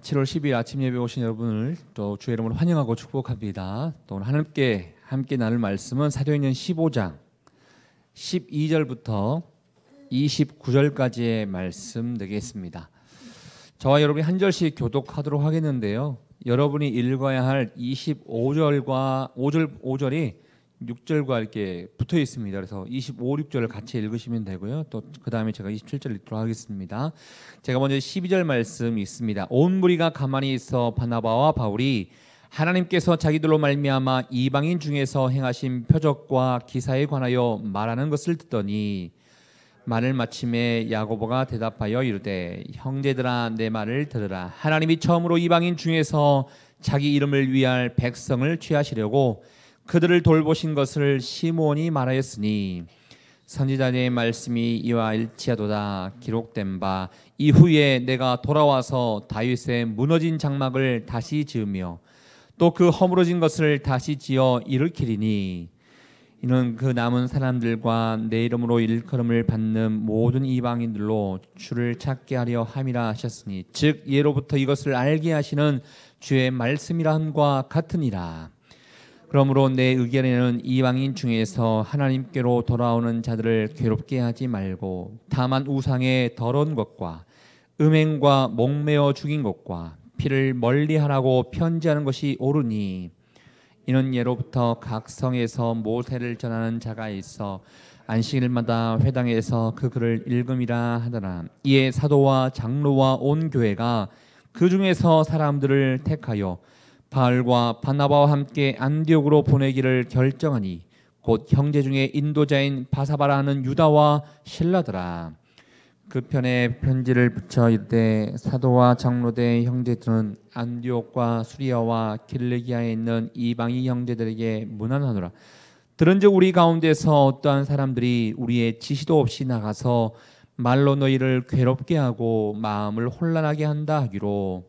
7월 10일 아침 예배 오신 여러분을 또 주의 이름으로 환영하고 축복합니다. 또 오늘 함께 나눌 말씀은 사도행전 15장 12절부터 29절까지의 말씀 되겠습니다. 저와 여러분이 한 절씩 교독하도록 하겠는데요. 여러분이 읽어야 할 25절과 5절이 6절과 이렇게 붙어 있습니다. 그래서 25, 6절을 같이 읽으시면 되고요. 또 그 다음에 제가 27절 읽도록 하겠습니다. 제가 먼저 12절 말씀 있습니다. 온 무리가 가만히 있어 바나바와 바울이 하나님께서 자기들로 말미암아 이방인 중에서 행하신 표적과 기사에 관하여 말하는 것을 듣더니 말을 마침에 야고보가 대답하여 이르되 형제들아 내 말을 들으라. 하나님이 처음으로 이방인 중에서 자기 이름을 위할 백성을 취하시려고 그들을 돌보신 것을 시몬이 말하였으니 선지자의 말씀이 이와 일치하도다. 기록된 바 이후에 내가 돌아와서 다윗의 무너진 장막을 다시 지으며 또 그 허물어진 것을 다시 지어 일으키리니 이는 그 남은 사람들과 내 이름으로 일컬음을 받는 모든 이방인들로 주를 찾게 하려 함이라 하셨으니 즉 예로부터 이것을 알게 하시는 주의 말씀이라 함과 같으니라. 그러므로 내 의견에는 이방인 중에서 하나님께로 돌아오는 자들을 괴롭게 하지 말고 다만 우상의 더러운 것과 음행과 목매어 죽인 것과 피를 멀리하라고 편지하는 것이 옳으니 이는 예로부터 각 성에서 모세를 전하는 자가 있어 안식일마다 회당에서 그 글을 읽음이라 하더라. 이에 사도와 장로와 온 교회가 그 중에서 사람들을 택하여 바울과 바나바와 함께 안디옥으로 보내기를 결정하니 곧 형제 중에 인도자인 바사바라 하는 유다와 실라더라. 그 편에 편지를 붙여 이르되 사도와 장로대 형제들은 안디옥과 수리아와 길르기아에 있는 이방인 형제들에게 문안하노라. 들은즉 우리 가운데서 어떠한 사람들이 우리의 지시도 없이 나가서 말로 너희를 괴롭게 하고 마음을 혼란하게 한다 하기로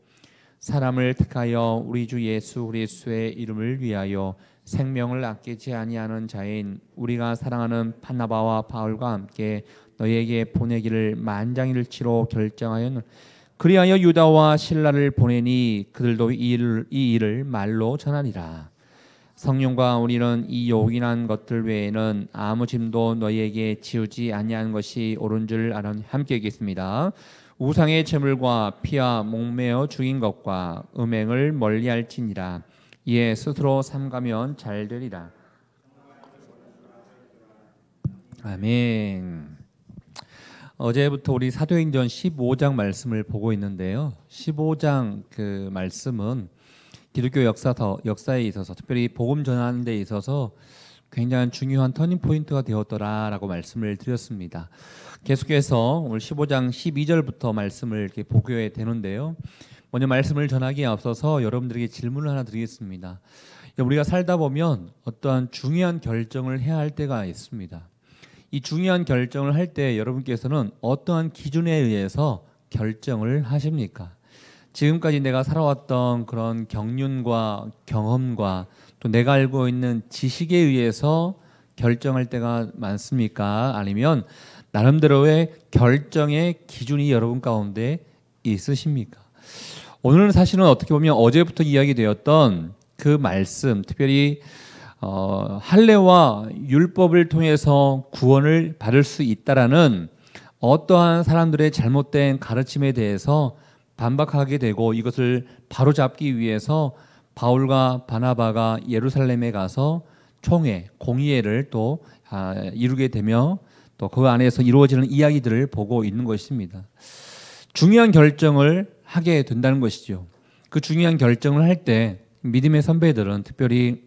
사람을 택하여 우리 주 예수 그리스도의 이름을 위하여 생명을 아끼지 아니하는 자인 우리가 사랑하는 바나바와 바울과 함께 너희에게 보내기를 만장일치로 결정하였노라. 그리하여 유다와 실라를 보내니 그들도 이 일을 말로 전하니라. 성령과 우리는 이 요긴한 것들 외에는 아무 짐도 너희에게 지우지 아니하는 것이 옳은 줄 알아 함께 읽겠습니다. 우상의 제물과 피와 목매어 죽인 것과 음행을 멀리할지니라. 이에 스스로 삼가면 잘 되리라. 아멘. 어제부터 우리 사도행전 15장 말씀을 보고 있는데요. 15장 그 말씀은 기독교 역사에 있어서 특별히 복음 전하는 데 있어서 굉장히 중요한 터닝 포인트가 되었더라라고 말씀을 드렸습니다. 계속해서 오늘 15장 12절부터 말씀을 이렇게 보게 되는데요. 먼저 말씀을 전하기에 앞서서 여러분들에게 질문을 하나 드리겠습니다. 우리가 살다 보면 어떠한 중요한 결정을 해야 할 때가 있습니다. 이 중요한 결정을 할 때 여러분께서는 어떠한 기준에 의해서 결정을 하십니까? 지금까지 내가 살아왔던 그런 경륜과 경험과 또 내가 알고 있는 지식에 의해서 결정할 때가 많습니까? 아니면 나름대로의 결정의 기준이 여러분 가운데 있으십니까? 오늘은 사실은 어떻게 보면 어제부터 이야기되었던 그 말씀, 특별히 할례와 율법을 통해서 구원을 받을 수 있다라는 어떠한 사람들의 잘못된 가르침에 대해서 반박하게 되고 이것을 바로잡기 위해서 바울과 바나바가 예루살렘에 가서 총회, 공의회를 또 이루게 되며 또 그 안에서 이루어지는 이야기들을 보고 있는 것입니다. 중요한 결정을 하게 된다는 것이죠. 그 중요한 결정을 할 때 믿음의 선배들은 특별히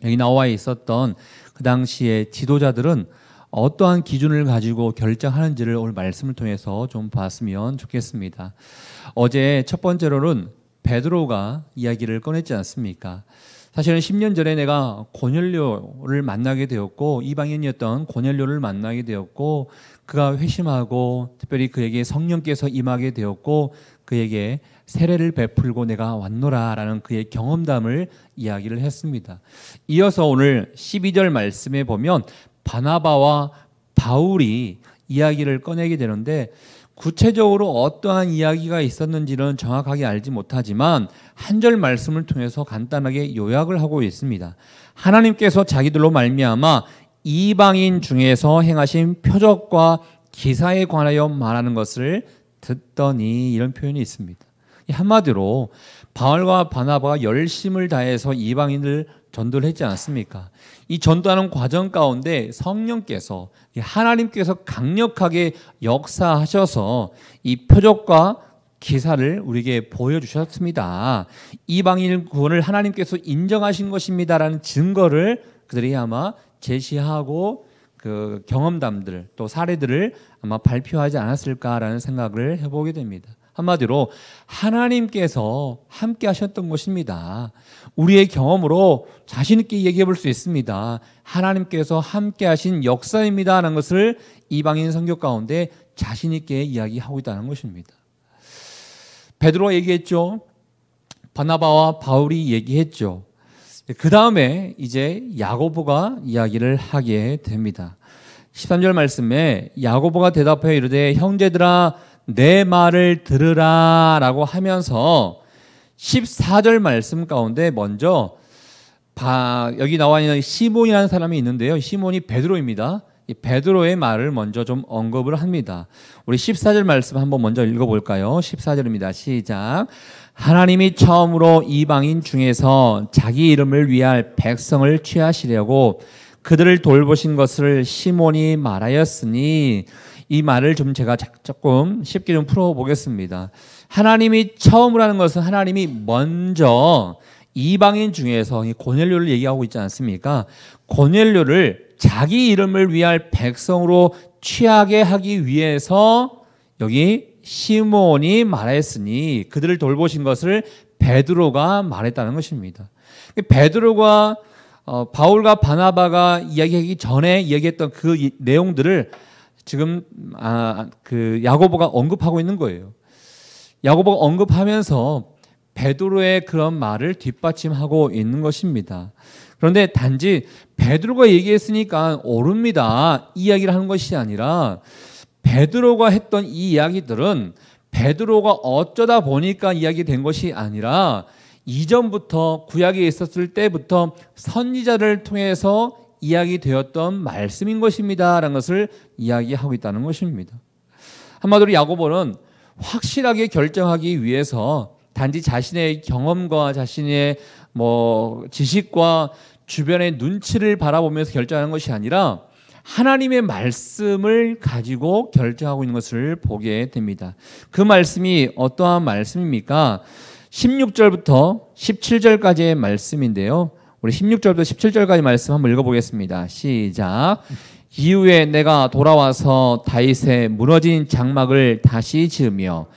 여기 나와 있었던 그 당시의 지도자들은 어떠한 기준을 가지고 결정하는지를 오늘 말씀을 통해서 좀 봤으면 좋겠습니다. 어제 첫 번째로는 베드로가 이야기를 꺼냈지 않습니까? 사실은 10년 전에 내가 고넬료를 만나게 되었고, 이방인이었던 고넬료를 만나게 되었고, 그가 회심하고 특별히 그에게 성령께서 임하게 되었고, 그에게 세례를 베풀고 내가 왔노라라는 그의 경험담을 이야기를 했습니다. 이어서 오늘 12절 말씀에 보면 바나바와 바울이 이야기를 꺼내게 되는데, 구체적으로 어떠한 이야기가 있었는지는 정확하게 알지 못하지만 한 절 말씀을 통해서 간단하게 요약을 하고 있습니다. 하나님께서 자기들로 말미암아 이방인 중에서 행하신 표적과 기사에 관하여 말하는 것을 듣더니, 이런 표현이 있습니다. 한마디로 바울과 바나바가 열심을 다해서 이방인을 전도를 했지 않습니까? 이 전도하는 과정 가운데 성령께서, 하나님께서 강력하게 역사하셔서 이 표적과 기사를 우리에게 보여주셨습니다. 이방인 구원을 하나님께서 인정하신 것입니다라는 증거를 그들이 아마 제시하고 그 경험담들 또 사례들을 아마 발표하지 않았을까라는 생각을 해보게 됩니다. 한마디로 하나님께서 함께 하셨던 것입니다. 우리의 경험으로 자신 있게 얘기해 볼 수 있습니다. 하나님께서 함께 하신 역사입니다 하는 것을 이방인 선교 가운데 자신 있게 이야기하고 있다는 것입니다. 베드로가 얘기했죠. 바나바와 바울이 얘기했죠. 그 다음에 이제 야고보가 이야기를 하게 됩니다. 13절 말씀에 야고보가 대답하여 이르되 형제들아 내 말을 들으라 라고 하면서 14절 말씀 가운데 먼저 여기 나와 있는 시몬이라는 사람이 있는데요. 시몬이 베드로입니다. 이 베드로의 말을 먼저 좀 언급을 합니다. 우리 14절 말씀 한번 먼저 읽어볼까요? 14절입니다. 시작. 하나님이 처음으로 이방인 중에서 자기 이름을 위할 백성을 취하시려고 그들을 돌보신 것을 시몬이 말하였으니, 이 말을 좀 제가 조금 쉽게 좀 풀어보겠습니다. 하나님이 처음으로 하는 것은 하나님이 먼저 이방인 중에서 고넬료를 얘기하고 있지 않습니까? 고넬료를 자기 이름을 위할 백성으로 취하게 하기 위해서 여기 시몬이 말했으니 그들을 돌보신 것을 베드로가 말했다는 것입니다. 베드로가 바울과 바나바가 이야기하기 전에 이야기했던 그 내용들을 지금 그 야고보가 언급하고 있는 거예요. 야고보가 언급하면서 베드로의 그런 말을 뒷받침하고 있는 것입니다. 그런데 단지 베드로가 얘기했으니까 옳습니다 이 이야기를 하는 것이 아니라, 베드로가 했던 이 이야기들은 베드로가 어쩌다 보니까 이야기된 것이 아니라 이전부터 구약에 있었을 때부터 선지자를 통해서 이야기되었던 말씀인 것입니다 라는 것을 이야기하고 있다는 것입니다. 한마디로 야고보는 확실하게 결정하기 위해서 단지 자신의 경험과 자신의 지식과 주변의 눈치를 바라보면서 결정하는 것이 아니라 하나님의 말씀을 가지고 결정하고 있는 것을 보게 됩니다. 그 말씀이 어떠한 말씀입니까? 16절부터 17절까지의 말씀인데요. 우리 16절부터 17절까지 말씀 한번 읽어보겠습니다. 시작. 이후에 내가 돌아와서 다윗의 무너진 장막을 다시 지으며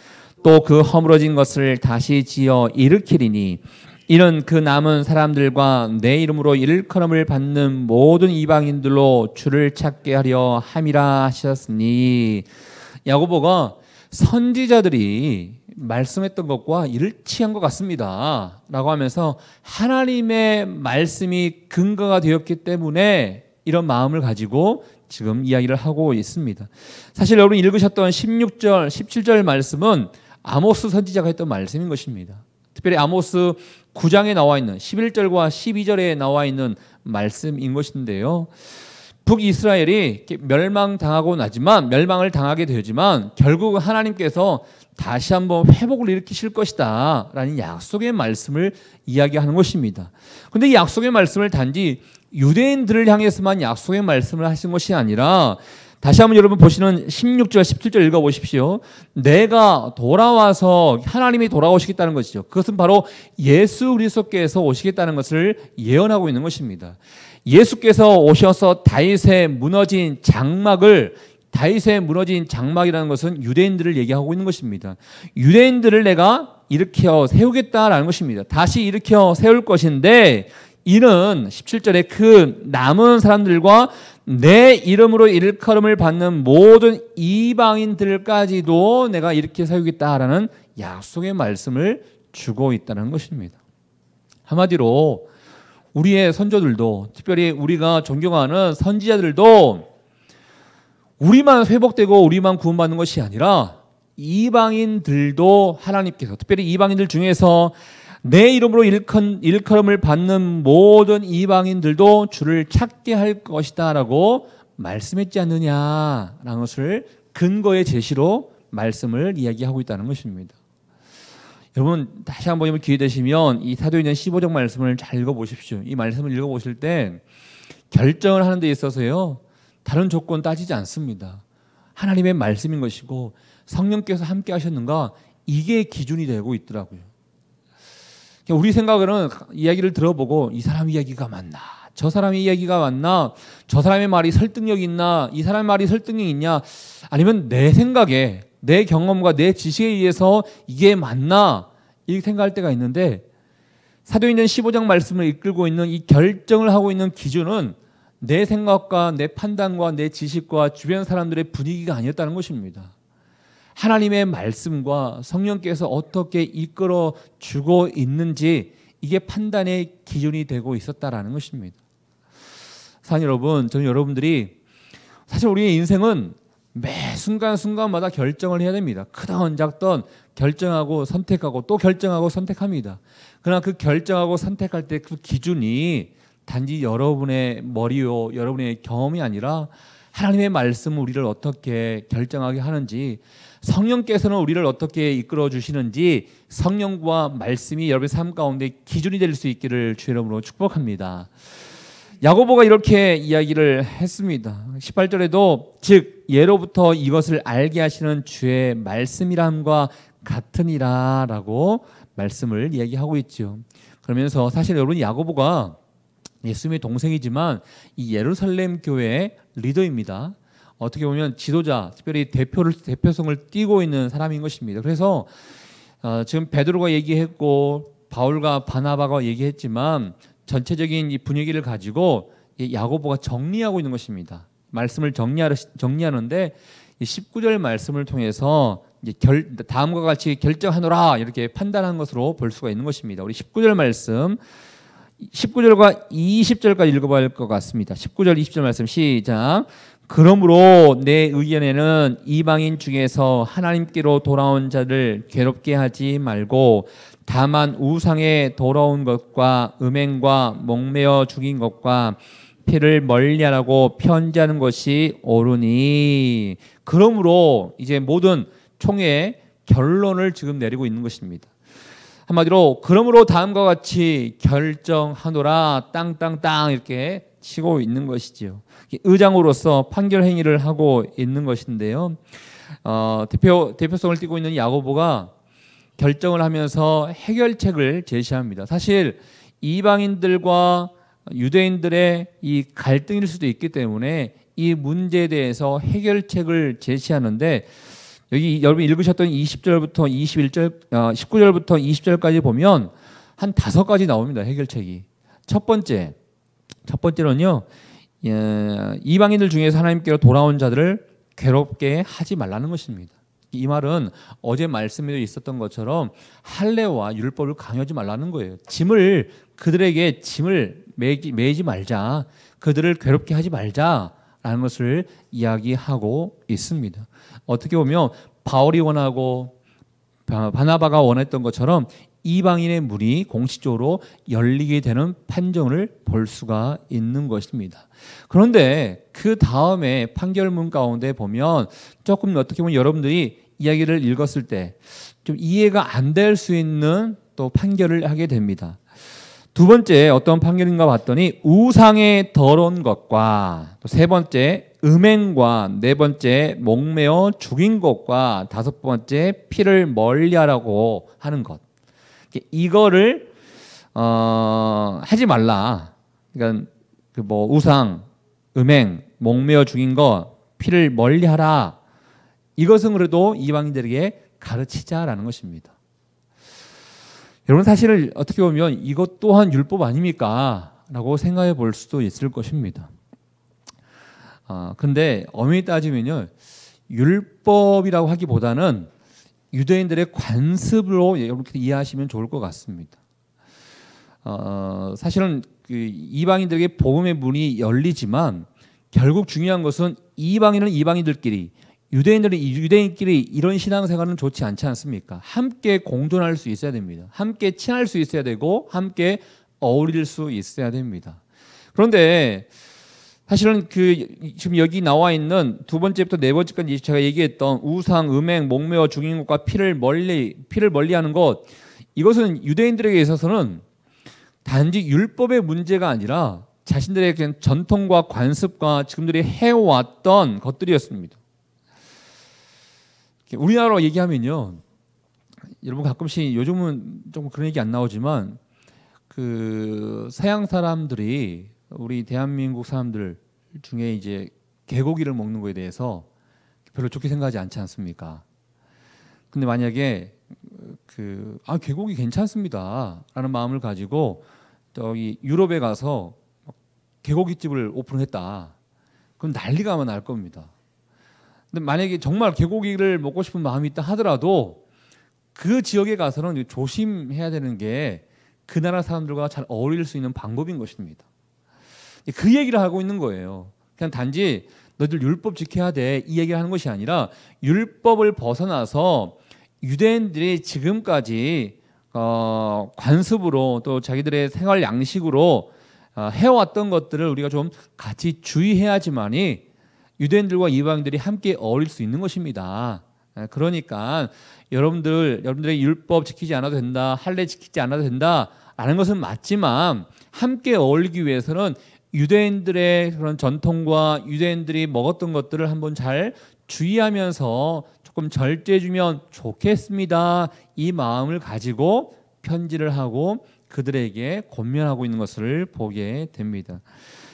또 그 허물어진 것을 다시 지어 일으키리니, 이는 그 남은 사람들과 내 이름으로 일컬음을 받는 모든 이방인들로 주를 찾게 하려 함이라 하셨으니, 야고보가 선지자들이 말씀했던 것과 일치한 것 같습니다 라고 하면서 하나님의 말씀이 근거가 되었기 때문에 이런 마음을 가지고 지금 이야기를 하고 있습니다. 사실 여러분 읽으셨던 16절, 17절 말씀은 아모스 선지자가 했던 말씀인 것입니다. 특별히 아모스 9장에 나와 있는 11절과 12절에 나와 있는 말씀인 것인데요. 북이스라엘이 멸망당하고 나지만, 멸망을 당하게 되지만 결국 하나님께서 다시 한번 회복을 일으키실 것이다 라는 약속의 말씀을 이야기하는 것입니다. 그런데 이 약속의 말씀을 단지 유대인들을 향해서만 약속의 말씀을 하신 것이 아니라, 다시 한번 여러분 보시는 16절, 17절 읽어보십시오. 내가 돌아와서 하나님이 돌아오시겠다는 것이죠. 그것은 바로 예수 그리스도께서 오시겠다는 것을 예언하고 있는 것입니다. 예수께서 오셔서 다윗의 무너진 장막이라는 것은 유대인들을 얘기하고 있는 것입니다. 유대인들을 내가 일으켜 세우겠다라는 것입니다. 다시 일으켜 세울 것인데 이는 17절에 그 남은 사람들과 내 이름으로 일컬음을 받는 모든 이방인들까지도 내가 일으켜 세우겠다라는 약속의 말씀을 주고 있다는 것입니다. 한마디로 우리의 선조들도, 특별히 우리가 존경하는 선지자들도 우리만 회복되고 우리만 구원받는 것이 아니라 이방인들도 하나님께서, 특별히 이방인들 중에서 내 이름으로 일컬음을 받는 모든 이방인들도 주를 찾게 할 것이다 라고 말씀했지 않느냐라는 것을 근거의 제시로 말씀을 이야기하고 있다는 것입니다. 여러분 다시 한번 기회 되시면 이 사도행전 15장 말씀을 잘 읽어보십시오. 이 말씀을 읽어보실 때 결정을 하는 데 있어서요, 다른 조건 따지지 않습니다. 하나님의 말씀인 것이고 성령께서 함께 하셨는가, 이게 기준이 되고 있더라고요. 우리 생각으로는 이야기를 들어보고 이 사람 이야기가 맞나, 저 사람의 이야기가 맞나, 저 사람의 말이 설득력 있나, 이 사람의 말이 설득력 있냐, 아니면 내 생각에, 내 경험과 내 지식에 의해서 이게 맞나, 이렇게 생각할 때가 있는데 사도행전 15장 말씀을 이끌고 있는 이 결정을 하고 있는 기준은 내 생각과 내 판단과 내 지식과 주변 사람들의 분위기가 아니었다는 것입니다. 하나님의 말씀과 성령께서 어떻게 이끌어 주고 있는지, 이게 판단의 기준이 되고 있었다라는 것입니다. 사랑하는 여러분, 저는 여러분들이 사실 우리의 인생은 매 순간순간마다 결정을 해야 됩니다. 크던 작던 결정하고 선택하고 또 결정하고 선택합니다. 그러나 그 결정하고 선택할 때 그 기준이 단지 여러분의 머리요, 여러분의 경험이 아니라 하나님의 말씀은 우리를 어떻게 결정하게 하는지, 성령께서는 우리를 어떻게 이끌어 주시는지, 성령과 말씀이 여러분의 삶 가운데 기준이 될 수 있기를 주의 이름으로 축복합니다. 야고보가 이렇게 이야기를 했습니다. 18절에도 즉 예로부터 이것을 알게 하시는 주의 말씀이람과 같으니라 라고 말씀을 이야기하고 있죠. 그러면서 사실 여러분, 야고보가 예수님의 동생이지만 이 예루살렘 교회의 리더입니다. 어떻게 보면 지도자, 특별히 대표성을 띠고 있는 사람인 것입니다. 그래서 지금 베드로가 얘기했고 바울과 바나바가 얘기했지만 전체적인 이 분위기를 가지고 야고보가 정리하고 있는 것입니다. 말씀을 정리하는데 19절 말씀을 통해서 다음과 같이 결정하노라 이렇게 판단한 것으로 볼 수가 있는 것입니다. 우리 19절 말씀 19절과 20절까지 읽어봐야 할 것 같습니다. 19절 20절 말씀 시작. 그러므로 내 의견에는 이방인 중에서 하나님께로 돌아온 자를 괴롭게 하지 말고 다만 우상에 돌아온 것과 음행과 목매어 죽인 것과 피를 멀리하라고 편지하는 것이 옳으니. 그러므로 이제 모든 총회의 결론을 지금 내리고 있는 것입니다. 한마디로 그러므로 다음과 같이 결정하노라 땅땅땅 이렇게 치고 있는 것이지요. 의장으로서 판결 행위를 하고 있는 것인데요. 대표성을 띠고 있는 야고보가 결정을 하면서 해결책을 제시합니다. 사실 이방인들과 유대인들의 이 갈등일 수도 있기 때문에 이 문제에 대해서 해결책을 제시하는데, 여기 여러분 읽으셨던 20절부터 21절, 19절부터 20절까지 보면 한 5가지 나옵니다. 해결책이. 첫 번째로는요, 이방인들 중에서 하나님께로 돌아온 자들을 괴롭게 하지 말라는 것입니다. 이 말은 어제 말씀에도 있었던 것처럼 할례와 율법을 강요하지 말라는 거예요. 그들에게 짐을 매지 말자, 그들을 괴롭게 하지 말자라는 것을 이야기하고 있습니다. 어떻게 보면 바울이 원하고 바나바가 원했던 것처럼 이방인의 문이 공식적으로 열리게 되는 판정을 볼 수가 있는 것입니다. 그런데 그 다음에 판결문 가운데 보면 조금 어떻게 보면 여러분들이 이야기를 읽었을 때 좀 이해가 안 될 수 있는 또 판결을 하게 됩니다. 두 번째 어떤 판결인가 봤더니 우상에 더러운 것과, 또 세 번째 음행과, 네 번째 목매어 죽인 것과, 다섯 번째 피를 멀리하라고 하는 것. 이거를 하지 말라. 그러니까 우상, 음행, 목매어 죽인 것, 피를 멀리하라. 이것은 그래도 이방인들에게 가르치자라는 것입니다. 여러분 사실 어떻게 보면 이것 또한 율법 아닙니까? 라고 생각해 볼 수도 있을 것입니다. 근데 엄연히 따지면요, 율법이라고 하기보다는 유대인들의 관습으로 이렇게 이해하시면 좋을 것 같습니다. 사실은 그 이방인들에게 복음의 문이 열리지만 결국 중요한 것은 이방인은 이방인들끼리, 유대인들은 유대인끼리 이런 신앙생활은 좋지 않지 않습니까? 함께 공존할 수 있어야 됩니다. 함께 친할 수 있어야 되고 함께 어울릴 수 있어야 됩니다. 그런데 사실은 지금 여기 나와 있는 두 번째부터 네 번째까지 제가 얘기했던 우상, 음행, 목매어 죽이는 것과 피를 멀리하는 것, 이것은 유대인들에게 있어서는 단지 율법의 문제가 아니라 자신들의 전통과 관습과 지금들이 해왔던 것들이었습니다. 우리나라로 얘기하면요, 여러분 가끔씩 요즘은 좀 그런 얘기 안 나오지만 그 서양 사람들이 우리 대한민국 사람들 중에 이제 개고기를 먹는 거에 대해서 별로 좋게 생각하지 않지 않습니까? 근데 만약에 개고기 괜찮습니다라는 마음을 가지고 저기 유럽에 가서 개고기집을 오픈했다. 그럼 난리가 아마 날 겁니다. 근데 만약에 정말 개고기를 먹고 싶은 마음이 있다 하더라도 그 지역에 가서는 조심해야 되는 게 그 나라 사람들과 잘 어울릴 수 있는 방법인 것입니다. 그 얘기를 하고 있는 거예요. 그냥 단지 너희들 율법 지켜야 돼 이 얘기를 하는 것이 아니라 율법을 벗어나서 유대인들이 지금까지 관습으로 또 자기들의 생활 양식으로 해왔던 것들을 우리가 좀 같이 주의해야지만이 유대인들과 이방인들이 함께 어울릴 수 있는 것입니다. 그러니까 여러분들의 율법 지키지 않아도 된다, 할례 지키지 않아도 된다라는 것은 맞지만 함께 어울리기 위해서는 유대인들의 그런 전통과 유대인들이 먹었던 것들을 한번 잘 주의하면서 조금 절제해주면 좋겠습니다. 이 마음을 가지고 편지를 하고 그들에게 권면하고 있는 것을 보게 됩니다.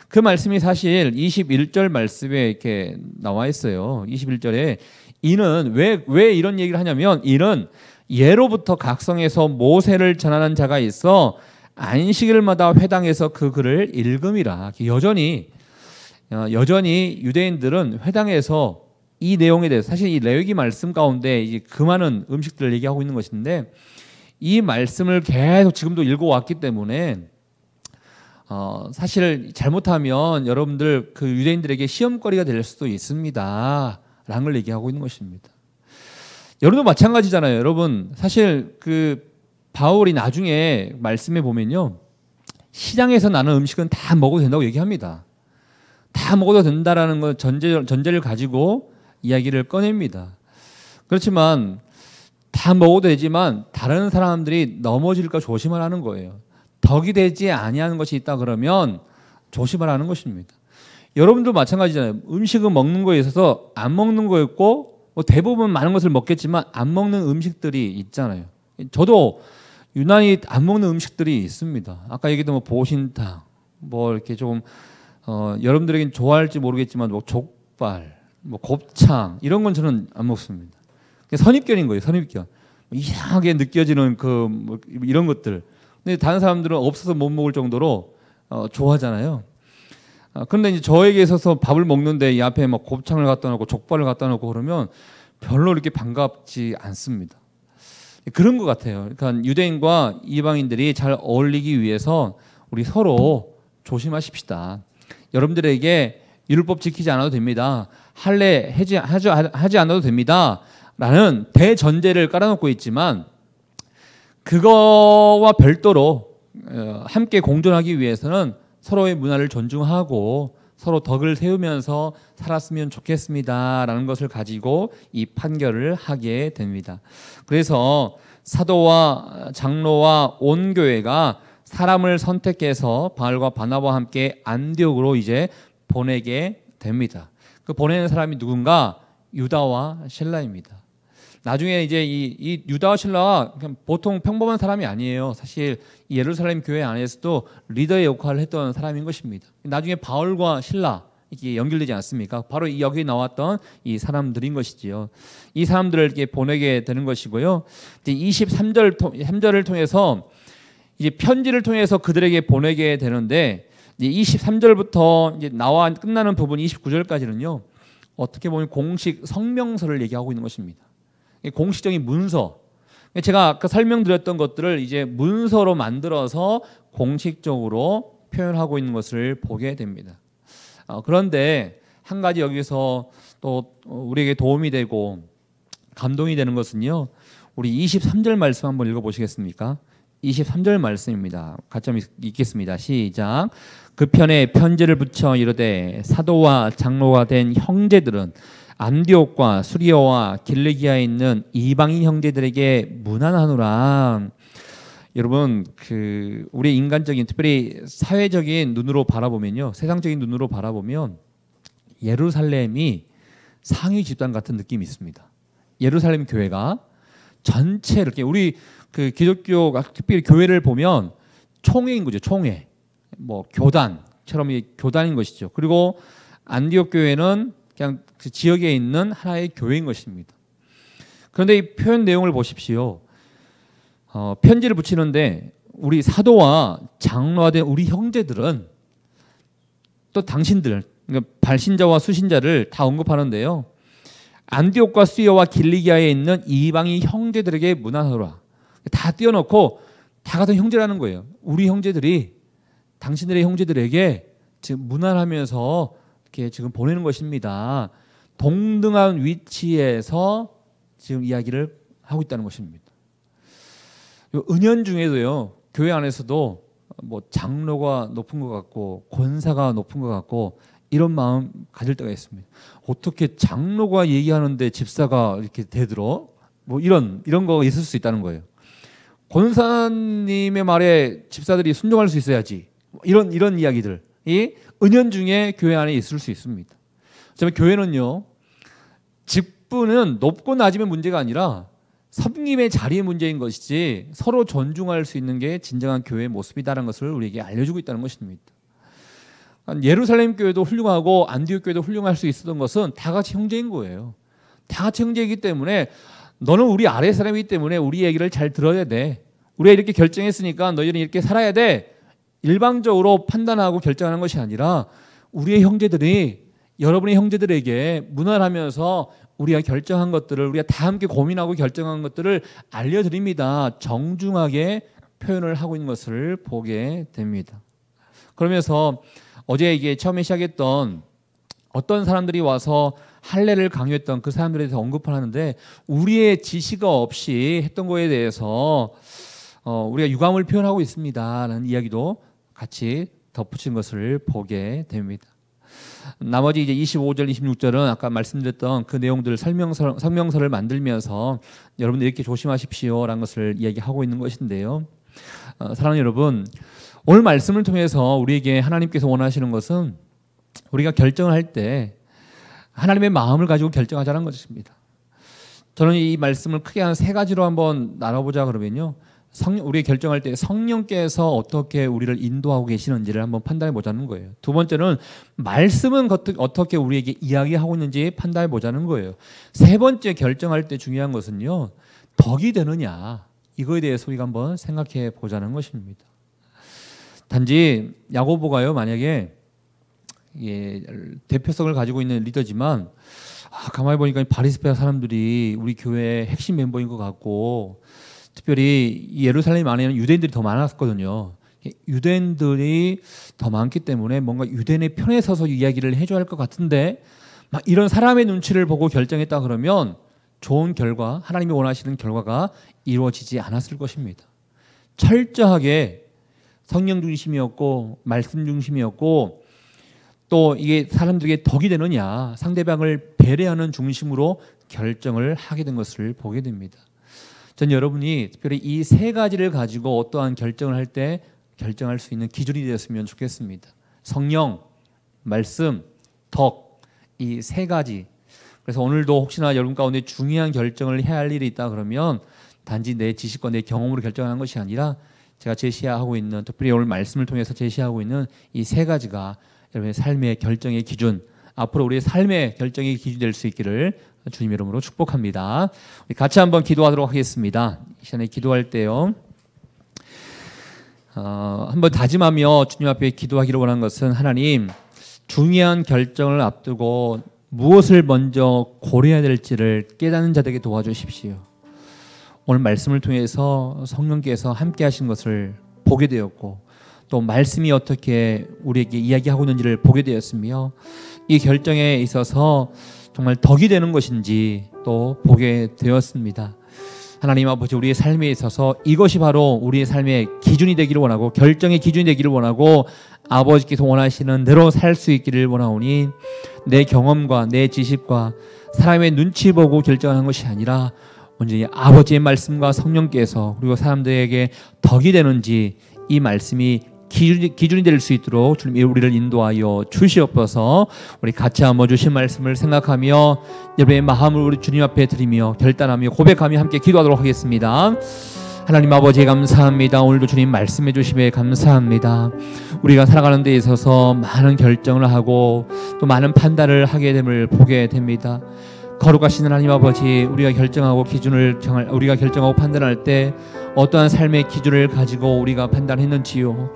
그 말씀이 사실 21절 말씀에 이렇게 나와 있어요. 21절에 이는 왜 이런 얘기를 하냐면 이는 예로부터 각성에서 모세를 전하는 자가 있어 안식일마다 회당에서 그 글을 읽음이라. 여전히 유대인들은 회당에서 이 내용에 대해서 사실 이 레위기 말씀 가운데 이제 그 많은 음식들을 얘기하고 있는 것인데 이 말씀을 계속 지금도 읽어왔기 때문에 사실 잘못하면 여러분들 그 유대인들에게 시험거리가 될 수도 있습니다. 라는 걸 얘기하고 있는 것입니다. 여러분도 마찬가지잖아요. 여러분 사실 그 바울이 나중에 말씀해 보면요, 시장에서 나는 음식은 다 먹어도 된다고 얘기합니다. 다 먹어도 된다라는 건 전제를 가지고 이야기를 꺼냅니다. 그렇지만 다 먹어도 되지만 다른 사람들이 넘어질까 조심하라는 거예요. 덕이 되지 아니하는 것이 있다 그러면 조심하라는 것입니다. 여러분도 마찬가지잖아요. 음식은 먹는 거에 있어서 안 먹는 거 있고 대부분 많은 것을 먹겠지만 안 먹는 음식들이 있잖아요. 저도 유난히 안 먹는 음식들이 있습니다. 아까 얘기했던 보신탕, 이렇게 좀 여러분들에겐 좋아할지 모르겠지만 족발, 곱창 이런 건 저는 안 먹습니다. 선입견인 거예요. 선입견. 이상하게 느껴지는 이런 것들. 근데 다른 사람들은 없어서 못 먹을 정도로 좋아하잖아요. 그런데 이제 저에게 있어서 밥을 먹는데 이 앞에 곱창을 갖다 놓고 족발을 갖다 놓고 그러면 별로 이렇게 반갑지 않습니다. 그런 것 같아요. 그러니까 유대인과 이방인들이 잘 어울리기 위해서 우리 서로 조심하십시다. 여러분들에게 율법 지키지 않아도 됩니다. 할례 하지 않아도 됩니다. 라는 대전제를 깔아놓고 있지만 그거와 별도로 함께 공존하기 위해서는 서로의 문화를 존중하고 서로 덕을 세우면서 살았으면 좋겠습니다라는 것을 가지고 이 판결을 하게 됩니다. 그래서 사도와 장로와 온 교회가 사람을 선택해서 바울과 바나바와 함께 안디옥으로 이제 보내게 됩니다. 그 보내는 사람이 누군가? 유다와 실라입니다. 나중에 이제 이 유다와 실라가 그냥 보통 평범한 사람이 아니에요. 사실 이 예루살렘 교회 안에서도 리더의 역할을 했던 사람인 것입니다. 나중에 바울과 실라 이게 연결되지 않습니까? 바로 여기 나왔던 이 사람들인 것이지요. 이 사람들을 이렇게 보내게 되는 것이고요. 이제 23절을 통해서 이제 편지를 통해서 그들에게 보내게 되는데, 이제 23절부터 이제 나와 끝나는 부분 29절까지는요. 어떻게 보면 공식 성명서를 얘기하고 있는 것입니다. 공식적인 문서. 제가 아까 설명드렸던 것들을 이제 문서로 만들어서 공식적으로 표현하고 있는 것을 보게 됩니다. 그런데 한 가지 여기서 또 우리에게 도움이 되고 감동이 되는 것은요. 우리 23절 말씀 한번 읽어보시겠습니까? 23절 말씀입니다. 같이 읽겠습니다. 시작. 그 편에 편지를 붙여 이르되 사도와 장로가 된 형제들은 안디옥과 수리아와 길리기아에 있는 이방인 형제들에게 문안하노라. 여러분, 우리 인간적인, 특별히 사회적인 눈으로 바라보면요, 세상적인 눈으로 바라보면 예루살렘이 상위 집단 같은 느낌이 있습니다. 예루살렘 교회가 전체 이렇게 우리 기독교 특별히 교회를 보면 총회인 거죠. 총회, 뭐 교단처럼 교단인 것이죠. 그리고 안디옥 교회는 그냥 그 지역에 있는 하나의 교회인 것입니다. 그런데 이 표현 내용을 보십시오. 편지를 붙이는데 우리 사도와 장로가 된 우리 형제들은 또 당신들, 그러니까 발신자와 수신자를 다 언급하는데요. 안디옥과 수리아와 길리기아에 있는 이방인 형제들에게 문안하노라. 다 띄워놓고 다 같은 형제라는 거예요. 우리 형제들이 당신들의 형제들에게 지금 문안하면서 이렇게 지금 보내는 것입니다. 동등한 위치에서 지금 이야기를 하고 있다는 것입니다. 은연중에도요, 교회 안에서도 뭐 장로가 높은 것 같고 권사가 높은 것 같고 이런 마음 가질 때가 있습니다. 어떻게 장로가 얘기하는데 집사가 이렇게 대들어? 뭐 이런 거 있을 수 있다는 거예요. 권사님의 말에 집사들이 순종할 수 있어야지. 이런 이야기들이 은연중에 교회 안에 있을 수 있습니다. 정말 교회는요, 직분은 높고 낮으면 문제가 아니라 섬김의 자리의 문제인 것이지 서로 존중할 수 있는 게 진정한 교회의 모습이다라는 것을 우리에게 알려주고 있다는 것입니다. 예루살렘 교회도 훌륭하고 안디옥 교회도 훌륭할 수 있었던 것은 다 같이 형제인 거예요. 다 같이 형제이기 때문에 너는 우리 아래 사람이기 때문에 우리 얘기를 잘 들어야 돼. 우리가 이렇게 결정했으니까 너희는 이렇게 살아야 돼. 일방적으로 판단하고 결정하는 것이 아니라 우리의 형제들이 여러분의 형제들에게 문안하면서 우리가 결정한 것들을 우리가 다 함께 고민하고 결정한 것들을 알려드립니다. 정중하게 표현을 하고 있는 것을 보게 됩니다. 그러면서 어제 이게 처음에 시작했던 어떤 사람들이 와서 할례를 강요했던 그 사람들에 대해서 언급을 하는데 우리의 지시가 없이 했던 거에 대해서 우리가 유감을 표현하고 있습니다라는 이야기도 같이 덧붙인 것을 보게 됩니다. 나머지 이제 25절, 26절은 아까 말씀드렸던 그 내용들 설명서를 만들면서 여러분들 이렇게 조심하십시오라는 것을 이야기하고 있는 것인데요. 사랑하는 여러분, 오늘 말씀을 통해서 우리에게 하나님께서 원하시는 것은 우리가 결정을 할 때 하나님의 마음을 가지고 결정하자는 것입니다. 저는 이 말씀을 크게 한 세 가지로 한번 나눠보자 그러면요. 우리 결정할 때 성령께서 어떻게 우리를 인도하고 계시는지를 한번 판단해 보자는 거예요. 두 번째는 말씀은 어떻게 우리에게 이야기하고 있는지 판단해 보자는 거예요. 세 번째 결정할 때 중요한 것은요, 덕이 되느냐, 이거에 대해서 우리가 한번 생각해 보자는 것입니다. 단지 야고보가요, 만약에 대표성을 가지고 있는 리더지만 가만히 보니까 바리새파 사람들이 우리 교회의 핵심 멤버인 것 같고, 특별히 예루살렘 안에는 유대인들이 더 많았거든요. 유대인들이 더 많기 때문에 뭔가 유대인의 편에 서서 이야기를 해줘야 할 것 같은데 막 이런 사람의 눈치를 보고 결정했다 그러면 좋은 결과, 하나님이 원하시는 결과가 이루어지지 않았을 것입니다. 철저하게 성령 중심이었고 말씀 중심이었고 또 이게 사람들에게 덕이 되느냐, 상대방을 배려하는 중심으로 결정을 하게 된 것을 보게 됩니다. 전 여러분이 특별히 이 세 가지를 가지고 어떠한 결정을 할 때 결정할 수 있는 기준이 되었으면 좋겠습니다. 성령, 말씀, 덕, 이 세 가지. 그래서 오늘도 혹시나 여러분 가운데 중요한 결정을 해야 할 일이 있다 그러면 단지 내 지식과 내 경험으로 결정하는 것이 아니라 제가 제시하고 있는, 특별히 오늘 말씀을 통해서 제시하고 있는 이 세 가지가 여러분의 삶의 결정의 기준, 앞으로 우리의 삶의 결정의 기준이 될 수 있기를 주님 이름으로 축복합니다. 우리 같이 한번 기도하도록 하겠습니다. 이 시간에 기도할 때요, 한번 다짐하며 주님 앞에 기도하기를 원하는 것은, 하나님, 중요한 결정을 앞두고 무엇을 먼저 고려해야 될지를 깨닫는 자들에게 도와주십시오. 오늘 말씀을 통해서 성령께서 함께 하신 것을 보게 되었고, 또 말씀이 어떻게 우리에게 이야기하고 있는지를 보게 되었으며, 이 결정에 있어서 정말 덕이 되는 것인지 또 보게 되었습니다. 하나님 아버지, 우리의 삶에 있어서 이것이 바로 우리의 삶의 기준이 되기를 원하고, 결정의 기준이 되기를 원하고, 아버지께서 원하시는 대로 살 수 있기를 원하오니, 내 경험과 내 지식과 사람의 눈치 보고 결정하는 것이 아니라 온전히 아버지의 말씀과 성령께서, 그리고 사람들에게 덕이 되는지 이 말씀이 기준이 될 수 있도록 주님 우리를 인도하여 주시옵소서. 우리 같이 한번 주신 말씀을 생각하며 여러분의 마음을 우리 주님 앞에 드리며 결단하며 고백하며 함께 기도하도록 하겠습니다. 하나님 아버지, 감사합니다. 오늘도 주님 말씀해 주심에 감사합니다. 우리가 살아가는 데 있어서 많은 결정을 하고 또 많은 판단을 하게 됨을 보게 됩니다. 거룩하신 하나님 아버지, 우리가 결정하고 우리가 결정하고 판단할 때 어떠한 삶의 기준을 가지고 우리가 판단했는지요.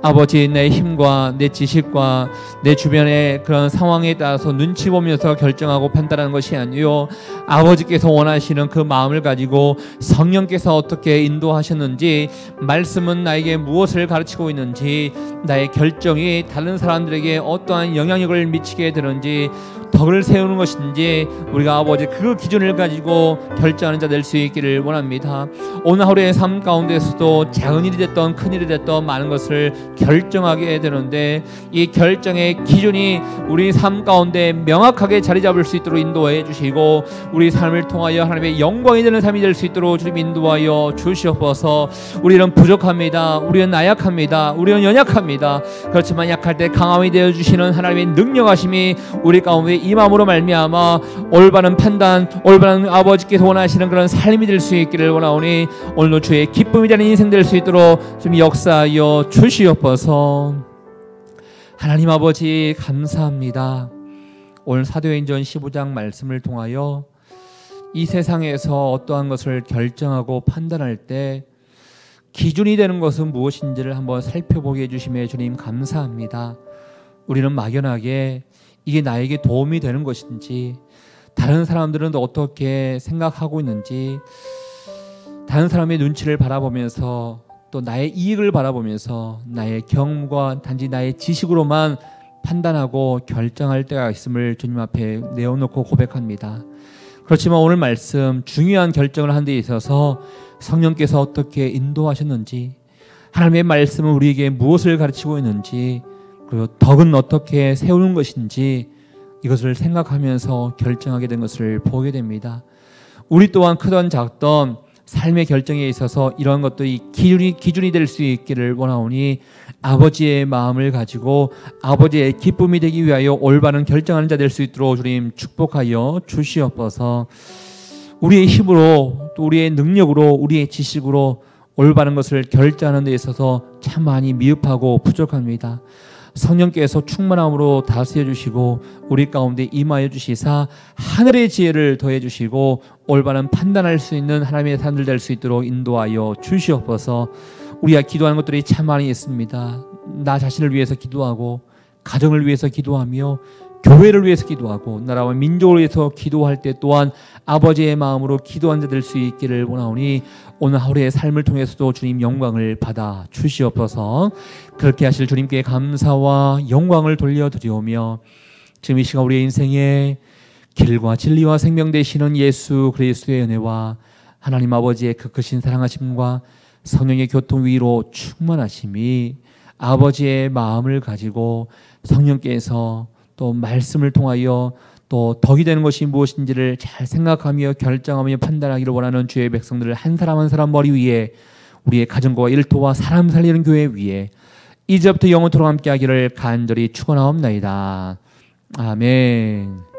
아버지, 내 힘과 내 지식과 내 주변의 그런 상황에 따라서 눈치 보면서 결정하고 판단하는 것이 아니요, 아버지께서 원하시는 그 마음을 가지고 성령께서 어떻게 인도하셨는지, 말씀은 나에게 무엇을 가르치고 있는지, 나의 결정이 다른 사람들에게 어떠한 영향력을 미치게 되는지, 덕을 세우는 것인지, 우리가 아버지 그 기준을 가지고 결정하는 자 될 수 있기를 원합니다. 오늘 하루의 삶 가운데서도 작은 일이 됐던 큰 일이 됐던 많은 것을 결정하게 되는데, 이 결정의 기준이 우리 삶 가운데 명확하게 자리 잡을 수 있도록 인도해 주시고, 우리 삶을 통하여 하나님의 영광이 되는 삶이 될 수 있도록 주님 인도하여 주시옵소서. 우리는 부족합니다. 우리는 나약합니다. 우리는 연약합니다. 그렇지만 약할 때 강함이 되어 주시는 하나님의 능력하심이 우리 가운데 임함으로 말미암아 올바른 판단, 올바른 아버지께서 원하시는 그런 삶이 될 수 있기를 원하오니, 오늘도 주의 기쁨이 되는 인생 될 수 있도록 좀 역사하여 주시옵소서. 하나님 아버지, 감사합니다. 오늘 사도행전 15장 말씀을 통하여 이 세상에서 어떠한 것을 결정하고 판단할 때 기준이 되는 것은 무엇인지를 한번 살펴보게 해주심에 주님 감사합니다. 우리는 막연하게 이게 나에게 도움이 되는 것인지, 다른 사람들은 어떻게 생각하고 있는지, 다른 사람의 눈치를 바라보면서 또 나의 이익을 바라보면서 나의 경험과 단지 나의 지식으로만 판단하고 결정할 때가 있음을 주님 앞에 내어놓고 고백합니다. 그렇지만 오늘 말씀, 중요한 결정을 하는 데 있어서 성령께서 어떻게 인도하셨는지, 하나님의 말씀은 우리에게 무엇을 가르치고 있는지, 그리고 덕은 어떻게 세우는 것인지, 이것을 생각하면서 결정하게 된 것을 보게 됩니다. 우리 또한 크던 작던 삶의 결정에 있어서 이러한 것들이 기준이 될 수 있기를 원하오니, 아버지의 마음을 가지고 아버지의 기쁨이 되기 위하여 올바른 결정하는 자 될 수 있도록 주님 축복하여 주시옵소서. 우리의 힘으로, 또 우리의 능력으로, 우리의 지식으로 올바른 것을 결정하는 데 있어서 참 많이 미흡하고 부족합니다. 성령께서 충만함으로 다스려 주시고 우리 가운데 임하여 주시사 하늘의 지혜를 더해 주시고 올바른 판단할 수 있는 하나님의 사람들 될 수 있도록 인도하여 주시옵소서. 우리가 기도하는 것들이 참 많이 있습니다. 나 자신을 위해서 기도하고, 가정을 위해서 기도하며, 교회를 위해서 기도하고, 나라와 민족을 위해서 기도할 때 또한 아버지의 마음으로 기도한 자 될 수 있기를 원하오니, 오늘 하루의 삶을 통해서도 주님 영광을 받아 주시옵소서. 그렇게 하실 주님께 감사와 영광을 돌려드리오며, 지금 이 시간 우리의 인생에 길과 진리와 생명 되시는 예수 그리스도의 은혜와 하나님 아버지의 그 크신 사랑하심과 성령의 교통 위로 충만하심이 아버지의 마음을 가지고 성령께서 또 말씀을 통하여 또 덕이 되는 것이 무엇인지를 잘 생각하며 결정하며 판단하기를 원하는 주의 백성들을 한 사람 한 사람 머리 위에, 우리의 가정과 일터와 사람 살리는 교회 위에 이제부터 영원토록 함께 하기를 간절히 축원하옵나이다. 아멘.